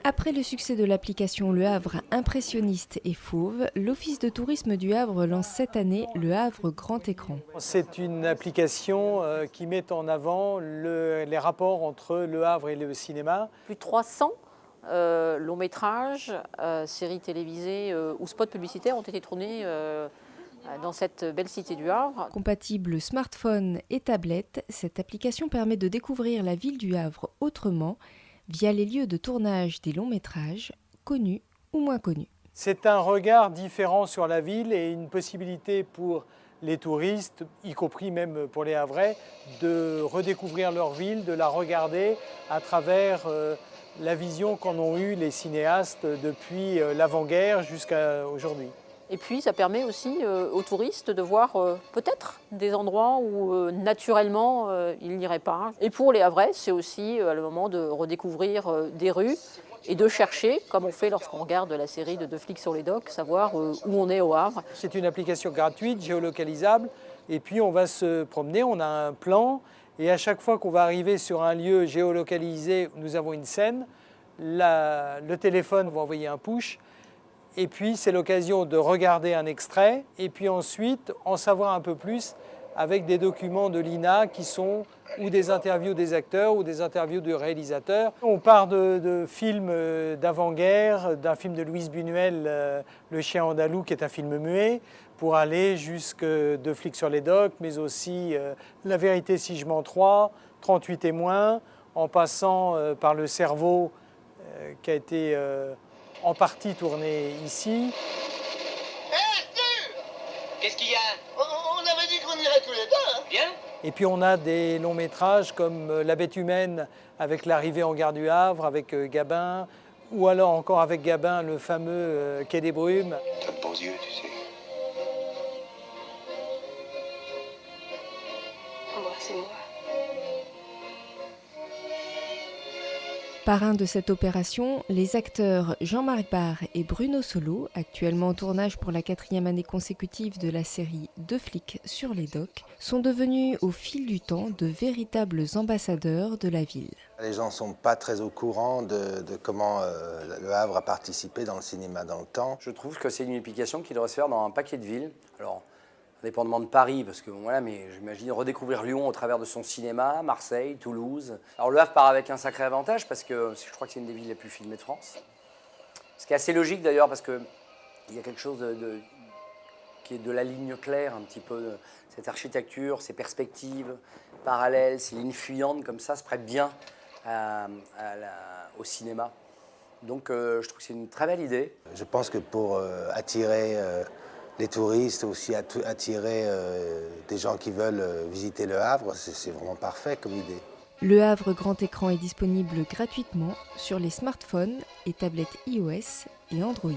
Après le succès de l'application Le Havre impressionniste et fauve, l'Office de tourisme du Havre lance cette année Le Havre grand écran. C'est une application qui met en avant les rapports entre Le Havre et le cinéma. Plus de 300 longs métrages, séries télévisées ou spots publicitaires ont été tournés dans cette belle cité du Havre. Compatible smartphone et tablette, cette application permet de découvrir la ville du Havre autrement via les lieux de tournage des longs métrages, connus ou moins connus. C'est un regard différent sur la ville et une possibilité pour les touristes, y compris même pour les Havrais, de redécouvrir leur ville, de la regarder à travers la vision qu'en ont eue les cinéastes depuis l'avant-guerre jusqu'à aujourd'hui. Et puis ça permet aussi aux touristes de voir peut-être des endroits où naturellement ils n'iraient pas. Et pour les Havrais, c'est aussi le moment de redécouvrir des rues et de chercher, comme on fait lorsqu'on regarde la série de Deux flics sur les docks, savoir où on est au Havre. C'est une application gratuite, géolocalisable, et puis on va se promener, on a un plan, et à chaque fois qu'on va arriver sur un lieu géolocalisé où nous avons une scène, le téléphone va envoyer un push, et puis c'est l'occasion de regarder un extrait, et puis ensuite en savoir un peu plus avec des documents de l'INA qui sont ou des interviews des acteurs ou des interviews du réalisateur. On part de films d'avant-guerre, d'un film de Louise Buñuel, Le chien andalou, qui est un film muet, pour aller jusque Deux flics sur les docks, mais aussi La vérité si je mens 3, 38 témoins, en passant par Le cerveau, qui a été en partie tourné ici. Qu'est-ce qu'il y a? On avait dit qu'on irait tous les deux, hein? Bien. Et puis on a des longs métrages comme La bête humaine avec l'arrivée en gare du Havre, avec Gabin, ou alors encore avec Gabin, le fameux Quai des Brumes. T'as de beaux yeux, tu sais. Embrassez-moi. Parrains de cette opération, les acteurs Jean-Marc Barr et Bruno Solo, actuellement en tournage pour la 4e année consécutive de la série Deux flics sur les docks, sont devenus au fil du temps de véritables ambassadeurs de la ville. Les gens ne sont pas très au courant de comment Le Havre a participé dans le cinéma dans le temps. Je trouve que c'est une application qui devrait se faire dans un paquet de villes. Alors, indépendamment de Paris, parce que voilà, mais j'imagine redécouvrir Lyon au travers de son cinéma, Marseille, Toulouse. Alors Le Havre part avec un sacré avantage parce que je crois que c'est une des villes les plus filmées de France. Ce qui est assez logique d'ailleurs parce qu'il y a quelque chose qui est de la ligne claire, un petit peu, cette architecture, ces perspectives parallèles, ces lignes fuyantes comme ça se prêtent bien au cinéma. Donc je trouve que c'est une très belle idée. Je pense que pour attirer les touristes, aussi attirer des gens qui veulent visiter Le Havre, c'est vraiment parfait comme idée. Le Havre grand écran est disponible gratuitement sur les smartphones et tablettes iOS et Android.